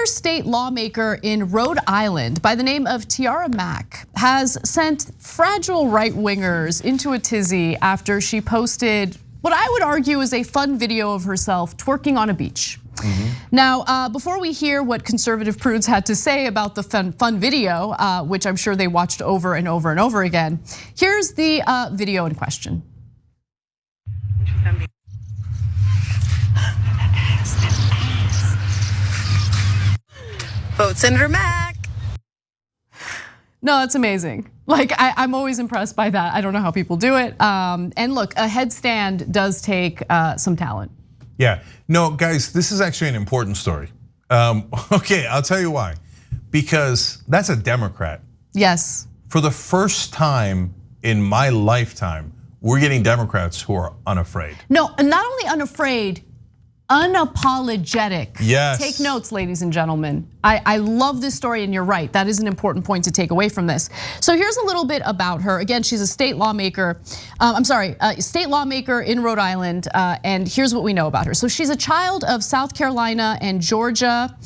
former state lawmaker in Rhode Island by the name of Tiara Mack has sent fragile right-wingers into a tizzy after she posted what I would argue is a fun video of herself twerking on a beach. Now, before we hear what conservative prudes had to say about the fun video, which I'm sure they watched over and over and over again, here's the video in question. Vote Senator Mack. No, that's amazing. Like, I'm always impressed by that. I don't know how people do it. And look, a headstand does take some talent. Yeah, no, guys, this is actually an important story. Okay, I'll tell you why. Because that's a Democrat. Yes. For the first time in my lifetime, we're getting Democrats who are unafraid. No, not only unafraid, unapologetic. Yes. Take notes, ladies and gentlemen. I love this story, and you're right. That is an important point to take away from this. So here's a little bit about her. Again, she's a state lawmaker. A state lawmaker in Rhode Island, and here's what we know about her. So she's a child of South Carolina and Georgia.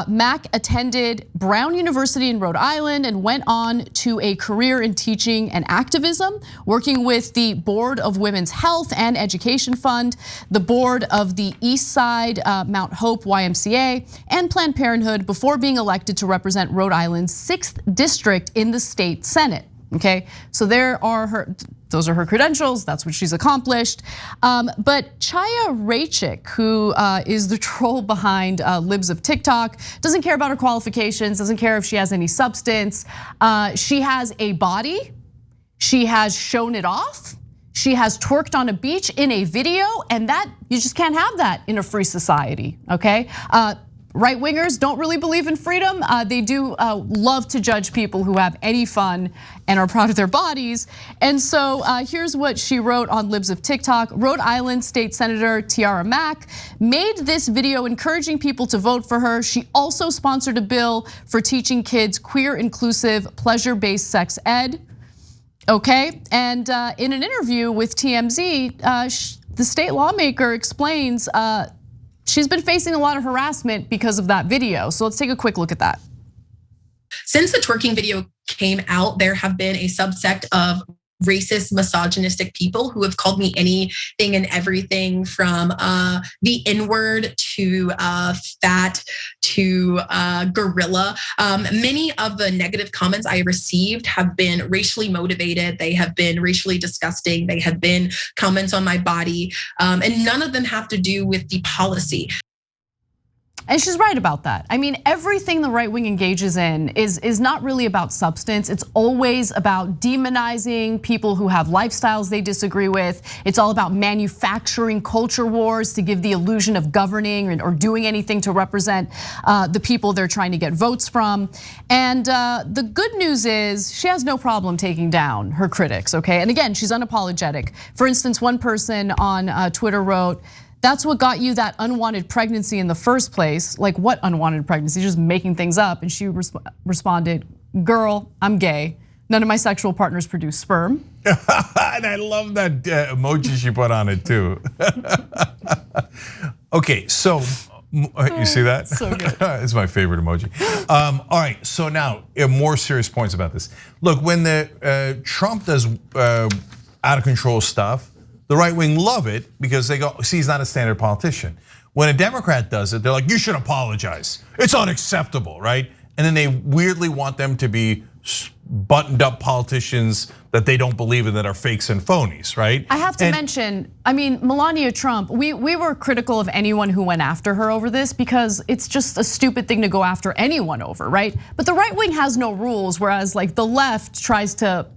Mack attended Brown University in Rhode Island and went on to a career in teaching and activism, working with the Board of Women's Health and Education Fund, the board of the East Side Mount Hope YMCA, and Planned Parenthood before being elected to represent Rhode Island's 6th district in the state Senate. Okay, so those are her credentials. That's what she's accomplished. But Tiara Mack, who is the troll behind Libs of TikTok, doesn't care about her qualifications, doesn't care if she has any substance. She has a body. She has shown it off. She has twerked on a beach in a video, and that you just can't have that in a free society. Okay. Right wingers don't really believe in freedom. They do love to judge people who have any fun and are proud of their bodies. And so here's what she wrote on Libs of TikTok. Rhode Island State Senator Tiara Mack made this video encouraging people to vote for her. She also sponsored a bill for teaching kids queer, inclusive, pleasure-based sex ed. Okay, and in an interview with TMZ, the state lawmaker explains she's been facing a lot of harassment because of that video. So let's take a quick look at that. Since the twerking video came out, there have been a subsect of racist, misogynistic people who have called me anything and everything from the N-word to fat to gorilla. Many of the negative comments I received have been racially motivated. They have been racially disgusting. They have been comments on my body, and none of them have to do with the policy. And she's right about that. I mean, everything the right wing engages in is not really about substance. It's always about demonizing people who have lifestyles they disagree with. It's all about manufacturing culture wars to give the illusion of governing or doing anything to represent the people they're trying to get votes from. And the good news is she has no problem taking down her critics, okay? And again, she's unapologetic. For instance, one person on Twitter wrote, "That's what got you that unwanted pregnancy in the first place." Like, what unwanted pregnancy? Just making things up. And she responded, "Girl, I'm gay. None of my sexual partners produce sperm." And I love that emoji she put on it too. Okay, so you see that? So good. It's my favorite emoji. All right, so now more serious points about this. Look, when the Trump does out of control stuff, the right wing love it because they go, see, he's not a standard politician. When a Democrat does it, they're like, you should apologize. It's unacceptable, right? And then they weirdly want them to be buttoned up politicians that they don't believe in, that are fakes and phonies, right? I have to mention, I mean, Melania Trump, we were critical of anyone who went after her over this because it's just a stupid thing to go after anyone over, right? But the right wing has no rules, whereas like the left tries to,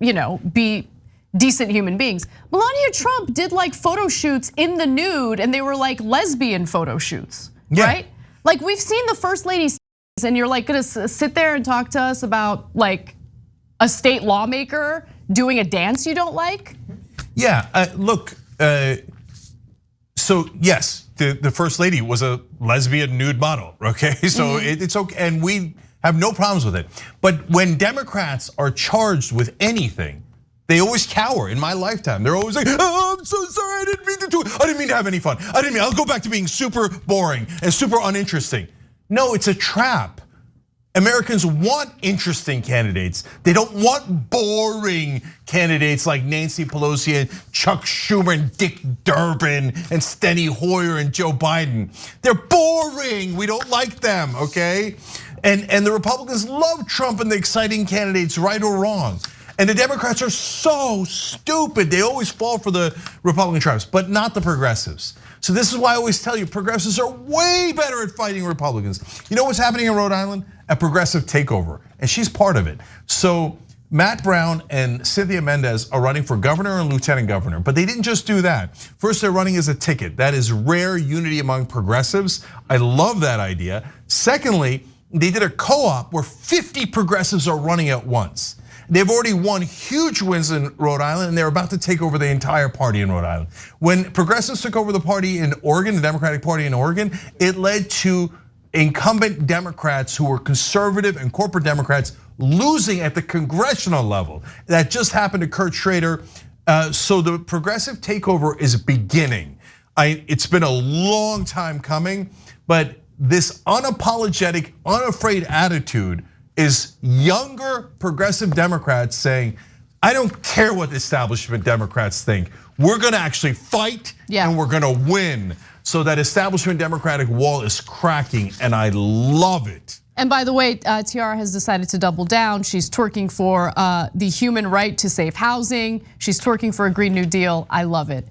be decent human beings. Melania Trump did like photo shoots in the nude, and they were like lesbian photo shoots, right? Like, we've seen the first lady's, and you're like gonna sit there and talk to us about like a state lawmaker doing a dance you don't like? Yeah, look, so yes, the first lady was a lesbian nude model, okay? So it's okay, and we have no problems with it. But when Democrats are charged with anything, they always cower. In my lifetime, they're always like, "Oh, I'm so sorry, I didn't mean to have any fun. I'll go back to being super boring and super uninteresting." No, it's a trap. Americans want interesting candidates. They don't want boring candidates like Nancy Pelosi and Chuck Schumer and Dick Durbin and Steny Hoyer and Joe Biden. They're boring. We don't like them, okay? And the Republicans love Trump and the exciting candidates, right or wrong. And the Democrats are so stupid. They always fall for the Republican traps, but not the progressives. So this is why I always tell you, progressives are way better at fighting Republicans. You know what's happening in Rhode Island? A progressive takeover, and she's part of it. So Matt Brown and Cynthia Mendez are running for governor and lieutenant governor, but they didn't just do that. First, they're running as a ticket. That is rare unity among progressives. I love that idea. Secondly, they did a co-op where 50 progressives are running at once. They've already won huge wins in Rhode Island, and they're about to take over the entire party in Rhode Island. When progressives took over the party in Oregon, the Democratic Party in Oregon, it led to incumbent Democrats who were conservative and corporate Democrats losing at the congressional level. That just happened to Kurt Schrader. So the progressive takeover is beginning. It's been a long time coming, but this unapologetic, unafraid attitude is younger progressive Democrats saying, I don't care what the establishment Democrats think. We're gonna actually fight and we're gonna win. So that establishment Democratic wall is cracking, and I love it. And by the way, Tiara has decided to double down. She's twerking for the human right to safe housing. She's twerking for a Green New Deal. I love it.